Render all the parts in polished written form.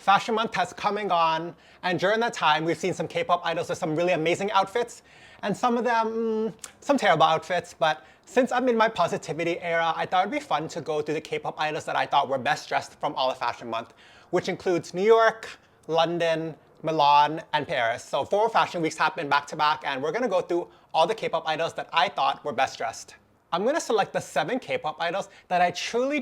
Fashion Month has come and gone, and during that time, we've seen some K-pop idols with some really amazing outfits, and some of them, some terrible outfits, but since I'm in my positivity era, I thought it'd be fun to go through the K-pop idols that I thought were best dressed from all of Fashion Month, which includes New York, London, Milan, and Paris. So 4 fashion weeks happened back to back, and we're gonna go through all the K-pop idols that I thought were best dressed. I'm gonna select the 7 K-pop idols that I truly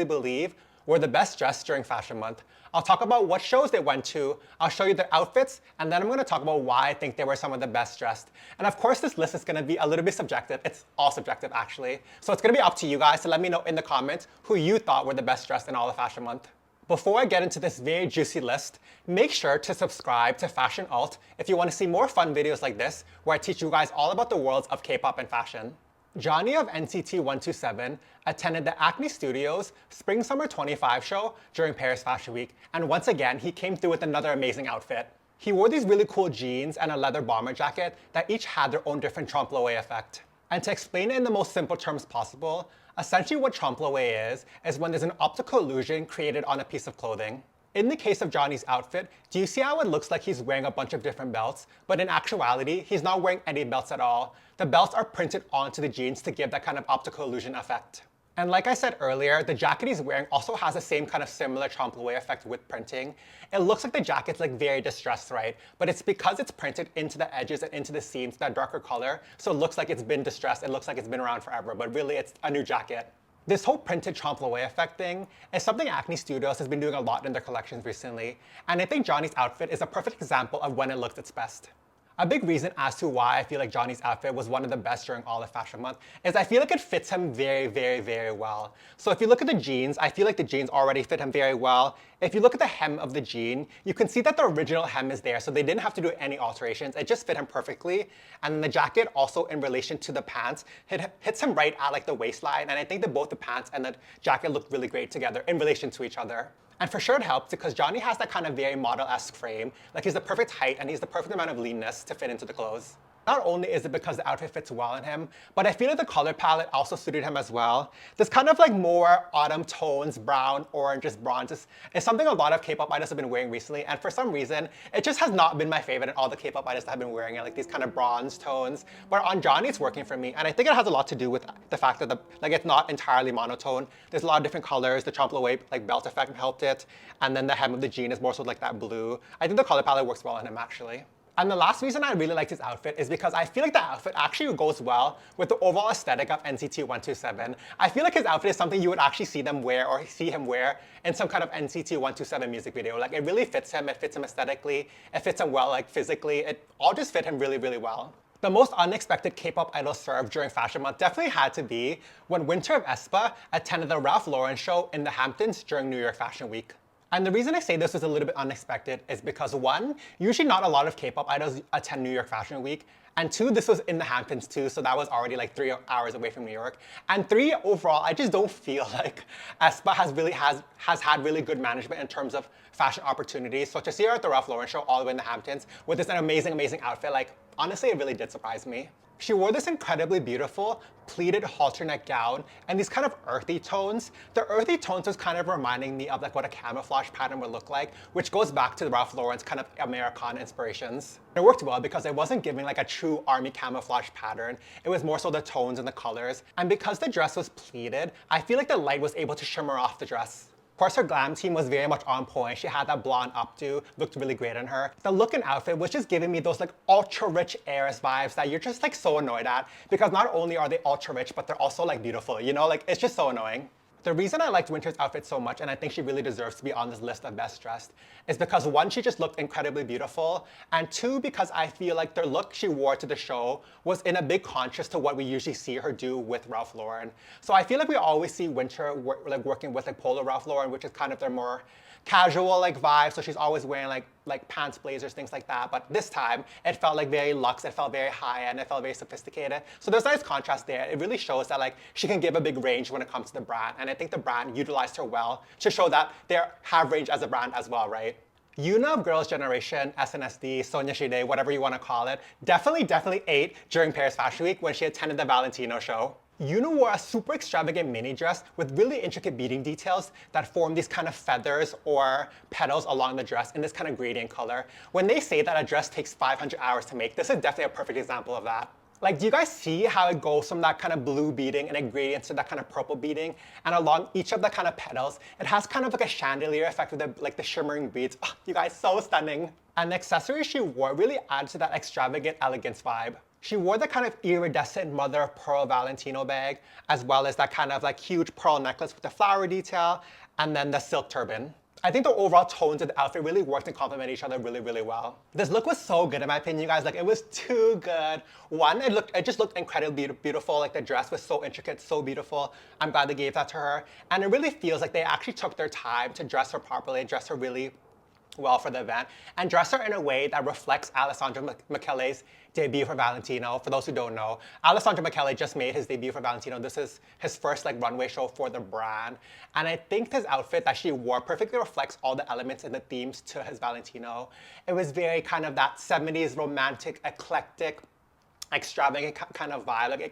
believe were the best dressed during Fashion Month. I'll talk about what shows they went to, I'll show you their outfits, and then I'm gonna talk about why I think they were some of the best dressed. And of course, this list is gonna be a little bit subjective. It's all subjective, actually. So it's gonna be up to you guys to let me know in the comments who you thought were the best dressed in all of Fashion Month. Before I get into this very juicy list, make sure to subscribe to FashionULT if you want to see more fun videos like this, where I teach you guys all about the worlds of K-pop and fashion. Johnny of NCT 127 attended the Acne Studios Spring Summer 25 show during Paris Fashion Week, and once again, he came through with another amazing outfit. He wore these really cool jeans and a leather bomber jacket that each had their own different trompe-l'oeil effect. And to explain it in the most simple terms possible, essentially what trompe-l'oeil is when there's an optical illusion created on a piece of clothing. In the case of Johnny's outfit, do you see how it looks like he's wearing a bunch of different belts? But in actuality, he's not wearing any belts at all. The belts are printed onto the jeans to give that kind of optical illusion effect. And like I said earlier, the jacket he's wearing also has the same kind of similar trompe-l'oeil effect with printing. It looks like the jacket's like very distressed, right? But it's because it's printed into the edges and into the seams, that darker color, so it looks like it's been distressed, it looks like it's been around forever, but really it's a new jacket. This whole printed trompe-l'oeil effect thing is something Acne Studios has been doing a lot in their collections recently, and I think Johnny's outfit is a perfect example of when it looks its best. A big reason as to why I feel like Johnny's outfit was one of the best during all of Fashion Month is I feel like it fits him very well. So if you look at the jeans, I feel like the jeans already fit him very well. If you look at the hem of the jean, you can see that the original hem is there, so they didn't have to do any alterations. It just fit him perfectly. And then the jacket also in relation to the pants hits him right at like the waistline, and I think that both the pants and the jacket look really great together in relation to each other. And for sure it helps because Johnny has that kind of very model-esque frame. Like he's the perfect height and he's the perfect amount of leanness to fit into the clothes. Not only is it because the outfit fits well on him, but I feel like the color palette also suited him as well. This kind of like more autumn tones, brown, oranges, bronzes, is something a lot of K-pop idols have been wearing recently, and for some reason, it just has not been my favorite in all the K-pop idols that have been wearing it, like these kind of bronze tones. But on Johnny, it's working for me, and I think it has a lot to do with the fact that it's not entirely monotone. There's a lot of different colors. The trompe-l'oeil like belt effect helped it, and then the hem of the jean is more so like that blue. I think the color palette works well on him actually. And the last reason I really liked his outfit is because I feel like the outfit actually goes well with the overall aesthetic of NCT 127. I feel like his outfit is something you would actually see them wear or see him wear in some kind of NCT 127 music video. Like it really fits him, it fits him aesthetically, it fits him well like physically, it all just fit him really well. The most unexpected K-pop idol serve during Fashion Month definitely had to be when Winter of aespa attended the Ralph Lauren show in the Hamptons during New York Fashion Week. And the reason I say this was a little bit unexpected is because 1, usually not a lot of K-pop idols attend New York Fashion Week, and 2, this was in the Hamptons too, so that was already like 3 hours away from New York. And 3, overall, I just don't feel like aespa has had really good management in terms of fashion opportunities. So to see her at the Ralph Lauren show all the way in the Hamptons with this amazing outfit, like honestly, it really did surprise me. She wore this incredibly beautiful pleated halter neck gown and these kind of earthy tones. The earthy tones was kind of reminding me of like what a camouflage pattern would look like, which goes back to Ralph Lauren's kind of Americana inspirations. It worked well because it wasn't giving like a true army camouflage pattern. It was more so the tones and the colors. And because the dress was pleated, I feel like the light was able to shimmer off the dress. Of course, her glam team was very much on point. She had that blonde updo, looked really great on her. The look and outfit was just giving me those like ultra rich heiress vibes that you're just like so annoyed at, because not only are they ultra rich, but they're also like beautiful, you know, like it's just so annoying. The reason I liked Winter's outfit so much, and I think she really deserves to be on this list of best dressed, is because 1, she just looked incredibly beautiful, and 2, because I feel like the look she wore to the show was in a big contrast to what we usually see her do with Ralph Lauren. So I feel like we always see Winter working with like Polo Ralph Lauren, which is kind of their more casual like vibe, so she's always wearing like pants, blazers, things like that. But this time, it felt like very luxe, it felt very high-end, it felt very sophisticated. So there's a nice contrast there. It really shows that like she can give a big range when it comes to the brand, and I think the brand utilized her well to show that they have range as a brand as well, right? Yuna of Girls' Generation, SNSD, Sonia Shide, whatever you want to call it, definitely ate during Paris Fashion Week when she attended the Valentino show. Yoon wore a super extravagant mini dress with really intricate beading details that form these kind of feathers or petals along the dress in this kind of gradient color. When they say that a dress takes 500 hours to make, this is definitely a perfect example of that. Like, do you guys see how it goes from that kind of blue beading and it gradients to that kind of purple beading? And along each of the kind of petals, it has kind of like a chandelier effect with the shimmering beads. Oh, you guys, so stunning. And the accessories she wore really added to that extravagant elegance vibe. She wore the kind of iridescent mother of pearl Valentino bag, as well as that kind of like huge pearl necklace with the flower detail, and then the silk turban. I think the overall tones of the outfit really worked and complemented each other really, really well. This look was so good in my opinion, you guys. Like, it was too good. One, it just looked incredibly beautiful. Like, the dress was so intricate, so beautiful. I'm glad they gave that to her. And it really feels like they actually took their time to dress her properly, dress her really well for the event, and dress her in a way that reflects Alessandro Michele's debut for Valentino. For those who don't know, Alessandro Michele just made his debut for Valentino. This is his first like runway show for the brand. And I think this outfit that she wore perfectly reflects all the elements and the themes to his Valentino. It was very kind of that 70s romantic, eclectic, extravagant kind of vibe. Like, it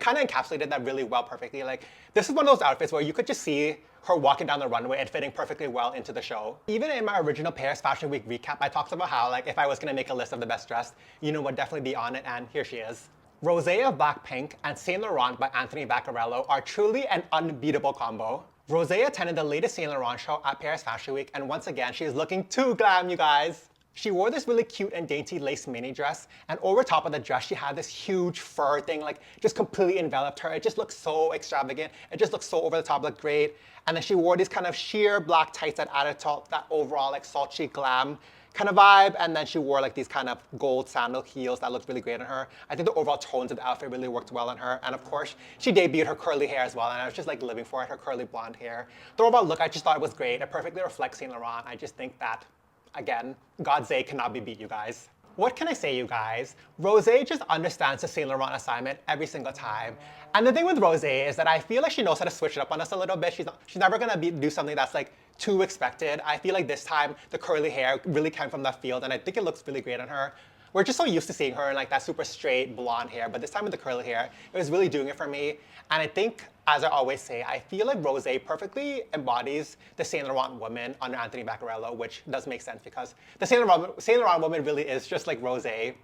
kind of encapsulated that really well perfectly. Like, this is one of those outfits where you could just see her walking down the runway and fitting perfectly well into the show. Even in my original Paris Fashion Week recap, I talked about how, like, if I was gonna make a list of the best dressed, Yoon would definitely be on it, and here she is. Rosé of Blackpink and Saint Laurent by Anthony Vaccarello are truly an unbeatable combo. Rosé attended the latest Saint Laurent show at Paris Fashion Week, and once again, she is looking too glam, you guys. She wore this really cute and dainty lace mini dress, and over top of the dress, she had this huge fur thing, like, just completely enveloped her. It just looked so extravagant. It just looked so over the top, looked great. And then she wore these kind of sheer black tights that added to that overall, like, sultry glam kind of vibe. And then she wore, like, these kind of gold sandal heels that looked really great on her. I think the overall tones of the outfit really worked well on her. And of course, she debuted her curly hair as well, and I was just, like, living for it, her curly blonde hair. The overall look, I just thought it was great. It perfectly reflects Saint Laurent. I just think that, again, God's cannot be beat, you guys. What can I say, you guys? Rosé just understands the Saint Laurent assignment every single time. And the thing with Rosé is that I feel like she knows how to switch it up on us a little bit. She's never gonna do something that's like too expected. I feel like this time the curly hair really came from left field, and I think it looks really great on her. We're just so used to seeing her in like that super straight blonde hair, but this time with the curly hair, it was really doing it for me. And I think, as I always say, I feel like Rosé perfectly embodies the Saint Laurent woman under Anthony Vaccarello, which does make sense because the Saint Laurent woman really is just like Rosé.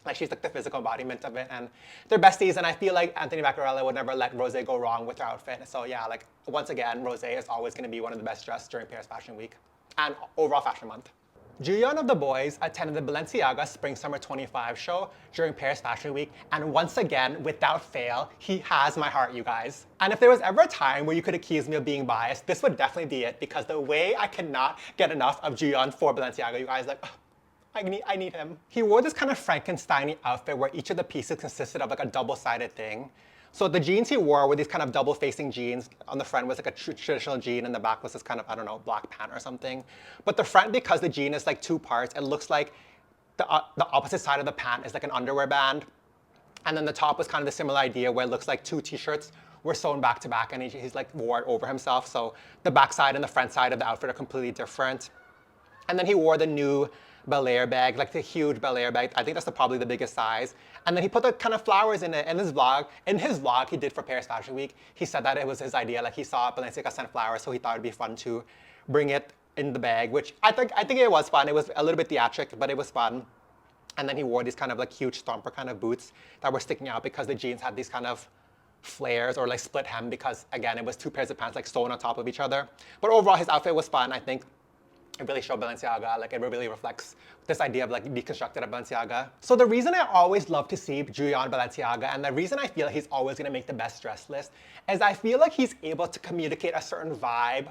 Like, she's like the physical embodiment of it, and they're besties, and I feel like Anthony Vaccarello would never let Rosé go wrong with her outfit. So yeah, like, once again, Rosé is always gonna be one of the best dressed during Paris Fashion Week and overall fashion month. Juyeon of the Boys attended the Balenciaga Spring Summer 25 show during Paris Fashion Week, and once again, without fail, he has my heart, you guys. And if there was ever a time where you could accuse me of being biased, this would definitely be it, because the way I cannot get enough of Juyeon for Balenciaga, you guys, like, I need him. He wore this kind of Frankenstein-y outfit where each of the pieces consisted of like a double-sided thing. So the jeans he wore were these kind of double-facing jeans. On the front was like a traditional jean, and the back was this kind of, I don't know, black pant or something. But the front, because the jean is like two parts, it looks like the opposite side of the pant is like an underwear band. And then the top was kind of the similar idea where it looks like two t-shirts were sewn back to back, and he's like wore it over himself. So the back side and the front side of the outfit are completely different. And then he wore the new Belair bag, like the huge Belair bag. I think that's probably the biggest size. And then he put the kind of flowers in it. In his vlog he did for Paris Fashion Week, he said that it was his idea. Like, he saw Balenciaga sent flowers, so he thought it'd be fun to bring it in the bag, which I think it was fun. It was a little bit theatric, but it was fun. And then he wore these kind of like huge stomper kind of boots that were sticking out because the jeans had these kind of flares or like split hem, because again, it was two pairs of pants like sewn on top of each other. But overall, his outfit was fun. I think it really showed Balenciaga, like, it really reflects this idea of like deconstructed at Balenciaga. So the reason I always love to see Juyeon Balenciaga, and the reason I feel he's always gonna make the best dress list, is I feel like he's able to communicate a certain vibe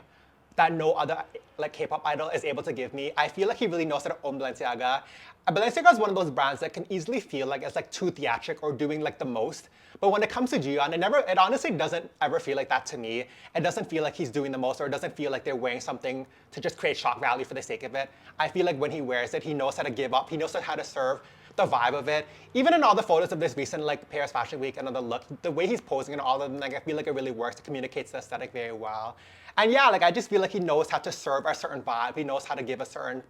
that no other like K-pop idol is able to give me. I feel like he really knows how to own Balenciaga. Balenciaga is one of those brands that can easily feel like it's like too theatric or doing like the most. But when it comes to Juyeon, it honestly doesn't ever feel like that to me. It doesn't feel like he's doing the most, or it doesn't feel like they're wearing something to just create shock value for the sake of it. I feel like when he wears it, he knows how to give up. He knows how to serve the vibe of it. Even in all the photos of this recent like Paris Fashion Week and the look, the way he's posing and all of them, like, I feel like it really works. It communicates the aesthetic very well. And yeah, like, I just feel like he knows how to serve a certain vibe. He knows how to give a certain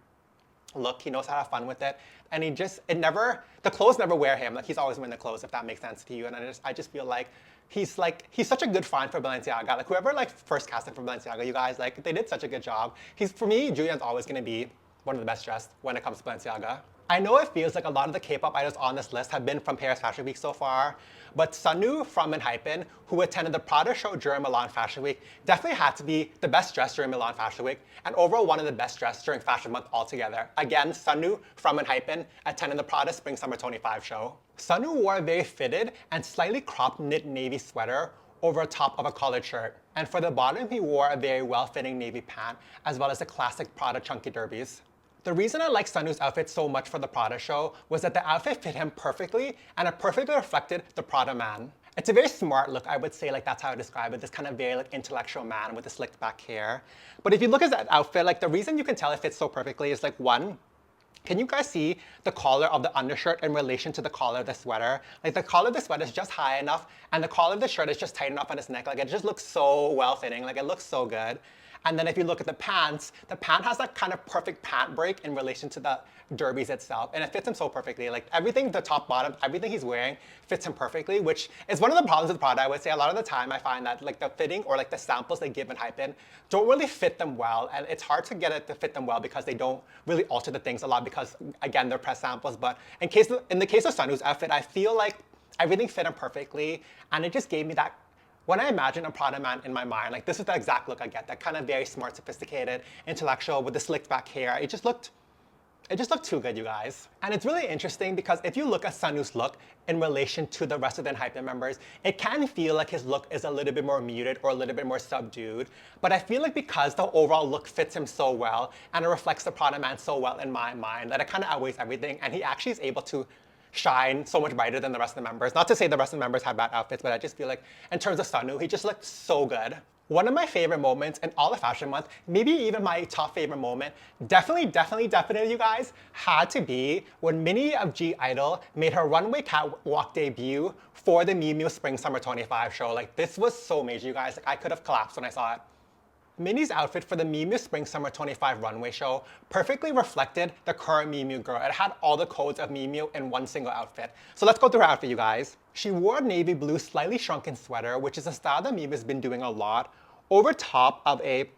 look. He knows how to have fun with it. And the clothes never wear him. Like, he's always wearing the clothes, if that makes sense to you. And I just feel like he's such a good find for Balenciaga. Like whoever like first casted for Balenciaga, you guys, like they did such a good job. For me, Julian's always gonna be one of the best dressed when it comes to Balenciaga. I know it feels like a lot of the K-pop idols on this list have been from Paris Fashion Week so far, but Sunwoo from ENHYPEN, who attended the Prada show during Milan Fashion Week, definitely had to be the best dressed during Milan Fashion Week, and overall one of the best dressed during Fashion Month altogether. Again, Sunwoo from ENHYPEN attended the Prada Spring Summer 25 show. Sunwoo wore a very fitted and slightly cropped knit navy sweater over top of a collared shirt. And for the bottom, he wore a very well-fitting navy pant, as well as the classic Prada chunky derbies. The reason I like Sunwoo's outfit so much for the Prada show was that the outfit fit him perfectly and it perfectly reflected the Prada man. It's a very smart look, I would say, like that's how I describe it, this kind of very like intellectual man with the slicked back hair. But if you look at that outfit, like the reason you can tell it fits so perfectly is like one, can you guys see the collar of the undershirt in relation to the collar of the sweater? Like the collar of the sweater is just high enough and the collar of the shirt is just tight enough on his neck. Like it just looks so well fitting, like it looks so good. And then if you look at the pant has that kind of perfect pant break in relation to the derbies itself. And it fits him so perfectly. Like everything, the top, bottom, everything he's wearing fits him perfectly, which is one of the problems with Prada. I would say a lot of the time I find that like the fitting or like the samples they give in ENHYPEN don't really fit them well. And it's hard to get it to fit them well because they don't really alter the things a lot because, again, they're press samples. But in the case of Sunwoo's outfit, I feel like everything fit him perfectly. And it just gave me that, when I imagine a Prada man in my mind, like this is the exact look I get, that kind of very smart, sophisticated, intellectual with the slicked back hair. It just looked too good, you guys. And it's really interesting because if you look at Sunwoo's look in relation to the rest of the ENHYPEN members, it can feel like his look is a little bit more muted or a little bit more subdued. But I feel like because the overall look fits him so well and it reflects the Prada man so well in my mind, that it kind of outweighs everything. And he actually is able to shine so much brighter than the rest of the members. Not to say the rest of the members had bad outfits, but I just feel like in terms of Sunwoo, he just looked so good. One of my favorite moments in all of Fashion Month, maybe even my top favorite moment, definitely you guys, had to be when Minnie of (G)I-DLE made her runway catwalk debut for the Miu Miu Spring Summer 25 show. Like this was so major, you guys. Like I could have collapsed when I saw it. Minnie's outfit for the Miu Miu Spring Summer 25 runway show perfectly reflected the current Miu Miu girl. It had all the codes of Miu Miu in one single outfit. So let's go through her outfit, you guys. She wore a navy blue slightly shrunken sweater, which is a style that Miu Miu's been doing a lot, over top of a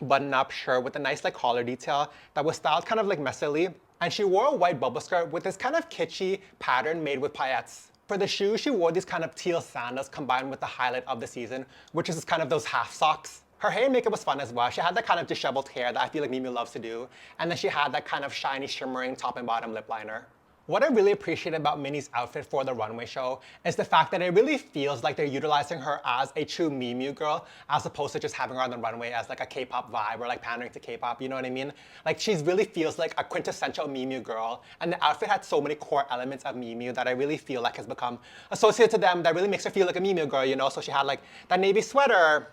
button-up shirt with a nice like collar detail that was styled kind of like messily. And she wore a white bubble skirt with this kind of kitschy pattern made with paillettes. For the shoes, she wore these kind of teal sandals combined with the highlight of the season, which is kind of those half socks. Her hair and makeup was fun as well. She had that kind of disheveled hair that I feel like Miu Miu loves to do. And then she had that kind of shiny, shimmering top and bottom lip liner. What I really appreciate about Minnie's outfit for the runway show is the fact that it really feels like they're utilizing her as a true Miu Miu girl, as opposed to just having her on the runway as like a K-pop vibe or like pandering to K-pop, you know what I mean? Like she really feels like a quintessential Miu Miu girl, and the outfit had so many core elements of Miu Miu that I really feel like has become associated to them that really makes her feel like a Miu Miu girl, you know? So she had like that navy sweater.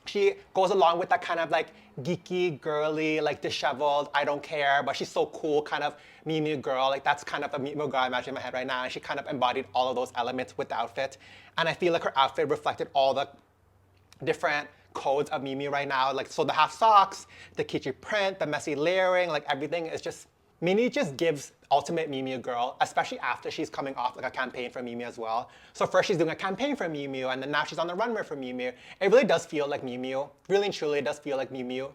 She goes along with that kind of like geeky, girly, like disheveled, I don't care, but she's so cool kind of Miu Miu girl. Like that's kind of a Miu Miu girl I imagine in my head right now. And she kind of embodied all of those elements with the outfit. And I feel like her outfit reflected all the different codes of Miu Miu right now. Like, so the half socks, the kitschy print, the messy layering, like everything is just, Minnie just gives ultimate Miu Miu girl, especially after she's coming off like a campaign for Miu Miu as well. So first she's doing a campaign for Miu Miu, and then now she's on the runway for Miu Miu. It really does feel like Miu Miu, really and truly it does feel like Miu Miu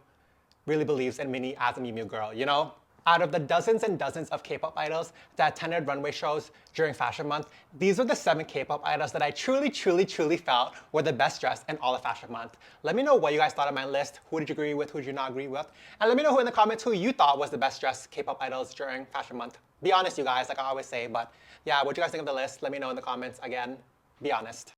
really believes in Minnie as a Miu Miu girl, you know? Out of the dozens and dozens of K-pop idols that attended runway shows during Fashion Month, these were the 7 K-pop idols that I truly felt were the best dressed in all of Fashion Month. Let me know what you guys thought of my list. Who did you agree with? Who did you not agree with? And let me know who in the comments who you thought was the best dressed K-pop idols during Fashion Month. Be honest, you guys, like I always say, but yeah, what do you guys think of the list? Let me know in the comments. Again, be honest.